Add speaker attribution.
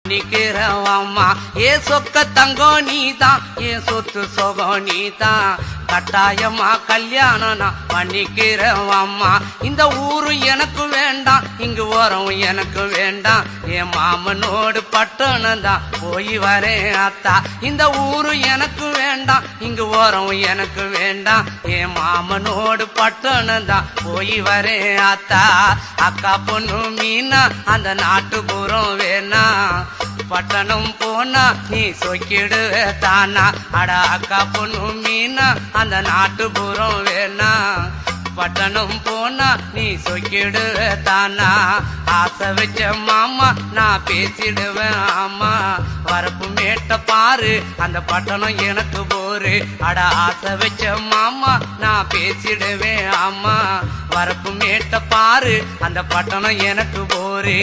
Speaker 1: நிக்கிறவம்மா ஏ சொக்க தங்கம் நீதான் ஏ சொத்து சொகம் நீதான் கட்டாயமா கல்யாணம் நான் பண்ணிக்கிறவம்மா இந்த ஊரு எனக்கு வேண்டாம் இங்கு ஓரம் எனக்கு வேண்டாம் என் மாமனோடு பட்டணம் தான் போய் வரேன் அத்தா இந்த ஊரு எனக்கு வேண்டாம் இங்கு ஓரம் எனக்கு வேண்டாம் என் மாமனோடு பட்டணம் தான் போய் வரேன் அத்தா அக்கா பொண்ணு மீனா அந்த நாட்டுப்புறம் வேணா பட்டணம் போனா நீ சொக்கிடுவே தானா அட அக்கா பொண்ணு மீனா அந்த நாட்டுப்புறம் வேணா பட்டணம் போனா நீ சொக்கிடுவே தானா ஆசை வச்ச மாமா நான் பேசிடுவேன் ஆமா வரப்பு மேட்ட பாரு அந்த பட்டணம் எனக்கு போரு அட ஆசை வச்ச மாமா நான் பேசிடுவேன் ஆமா வரப்பு மேட்ட பாரு அந்த பட்டணம் எனக்கு போரு